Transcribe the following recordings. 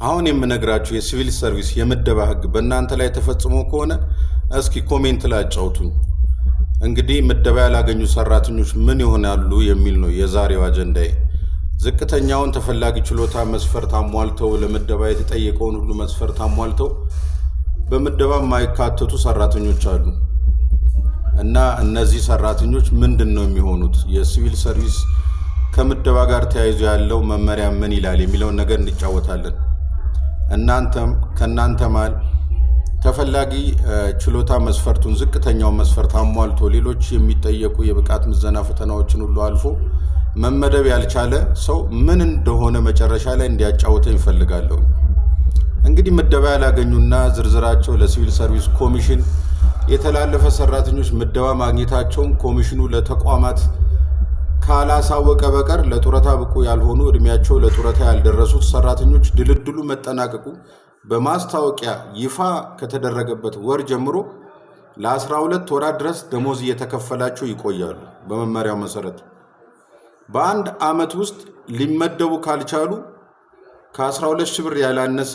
አሁን የምነግራችሁ የሲቪል ሰርቪስ የምደባ ህግ በእናንተ ላይ ተፈጽሞ ከሆነ እስኪ ኮሜንት ላይ አጫውቱኝ። እንግዲህ ምደባ ያላገኙ ሰራተኞች ምን ይሆናሉ የሚል ነው የዛሬው አጀንዳዬ። ዝቅተኛውን ተፈላጊ ችሎታ መስፈርት አሟልተው ለምደባ የተጠየቀውን ሁሉ መስፈርት አሟልተው በምደባ የማይካተቱ ሰራተኞች አሉ እና እነዚህ ሰራተኞች ምንድነው የሚሆኑት? የሲቪል ሰርቪስ ከምደባ ጋር ተያይዞ ያለው መመሪያ ምን ይላል የሚለውን ነገር እንጫወታለን። ከናንተ ማል ተፈላጊ ችሎታ መስፈርቱን ዝቅተኛው መስፈርት አሟልቶ ሌሎች የሚጠየቁ የብቃት ምዘና ፈተናዎችን ሁሉ አልፎ መመደብ ያልቻለ ሰው ምን እንደሆነ መጨረሻ ላይ እንዲያጫውተኝ እፈልጋለሁ። እንግዲህ ምደባ ያላገኙና ዝርዝራቸው ለሲቪል ሰርቪስ ኮሚሽን የተላለፈ ሰራተኞች ምደባ ማግኘታቸውን ኮሚሽኑ ለተቋማት ካላሳወቀ በቀር ለጡረታ ብቁ ያልሆኑ እድሜያቸው ለጡረታ ያልደረሱት ሰራተኞች ድልድሉ መጠናቀቁ በማስታወቂያ ይፋ ከተደረገበት ወር ጀምሮ ለ12 ወራት ድረስ ደሞዝ እየተከፈላቸው ይቆያሉ። በመመሪያው መሰረት በአንድ ዓመት ውስጥ ሊመደቡ ካልቻሉ ከ12,000 ብር ያላነሰ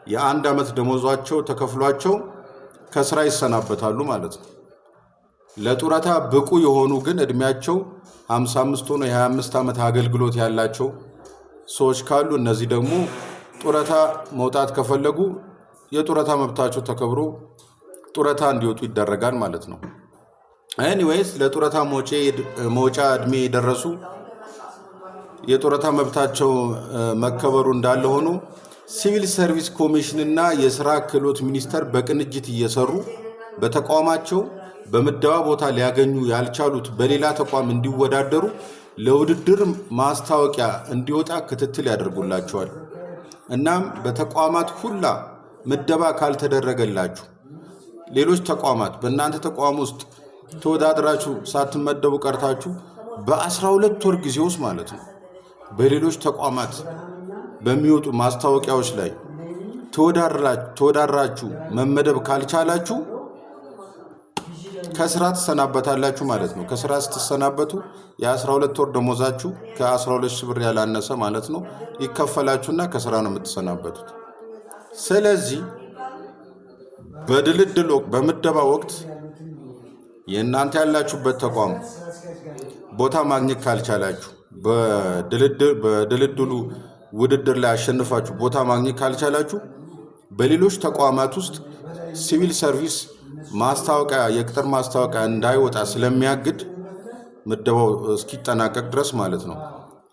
የአንድ ዓመት ደሞዛቸው ተከፍሏቸው ከስራ ይሰናበታሉ ማለት ነው። ለጡረታ ብቁ የሆኑ ግን እድሜያቸው 55 ሆኖ የ25 ዓመት አገልግሎት ያላቸው ሰዎች ካሉ እነዚህ ደግሞ ጡረታ መውጣት ከፈለጉ የጡረታ መብታቸው ተከብሮ ጡረታ እንዲወጡ ይደረጋል ማለት ነው። ኤኒዌይስ ለጡረታ መውጫ እድሜ የደረሱ የጡረታ መብታቸው መከበሩ እንዳለ ሆኖ ሲቪል ሰርቪስ ኮሚሽን እና የሥራ ክህሎት ሚኒስቴር በቅንጅት እየሰሩ በተቋማቸው በምደባ ቦታ ሊያገኙ ያልቻሉት በሌላ ተቋም እንዲወዳደሩ ለውድድር ማስታወቂያ እንዲወጣ ክትትል ያደርጉላቸዋል። እናም በተቋማት ሁላ ምደባ ካልተደረገላችሁ ሌሎች ተቋማት በእናንተ ተቋም ውስጥ ተወዳድራችሁ ሳትመደቡ ቀርታችሁ በ12 ወር ጊዜ ውስጥ ማለት ነው በሌሎች ተቋማት በሚወጡ ማስታወቂያዎች ላይ ተወዳድራችሁ መመደብ ካልቻላችሁ ከስራ ትሰናበታላችሁ ማለት ነው። ከስራ ስትሰናበቱ የ12 ወር ደሞዛችሁ ከ12,000 ብር ያላነሰ ማለት ነው ይከፈላችሁና ከስራ ነው የምትሰናበቱት። ስለዚህ በምደባ ወቅት የእናንተ ያላችሁበት ተቋም ቦታ ማግኘት ካልቻላችሁ በድልድሉ ውድድር ላይ አሸንፋችሁ ቦታ ማግኘት ካልቻላችሁ በሌሎች ተቋማት ውስጥ ሲቪል ሰርቪስ ማስታወቂያ የቅጥር ማስታወቂያ እንዳይወጣ ስለሚያግድ ምደባው እስኪጠናቀቅ ድረስ ማለት ነው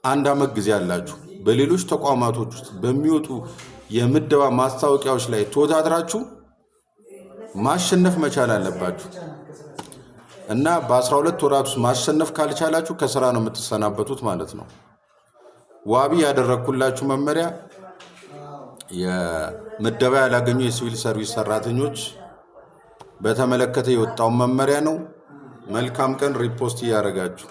1 ዓመት ጊዜ አላችሁ። በሌሎች ተቋማቶች ውስጥ በሚወጡ የምደባ ማስታወቂያዎች ላይ ተወዳድራችሁ ማሸነፍ መቻል አለባችሁ እና በ12 ወራት ውስጥ ማሸነፍ ካልቻላችሁ ከስራ ነው የምትሰናበቱት ማለት ነው። ዋቢ ያደረኩላችሁ መመሪያ የምደባ ያላገኙ የሲቪል ሰርቪስ ሰራተኞች በተመለከተ የወጣው መመሪያ ነው። መልካም ቀን። ሪፖስት እያደረጋችሁ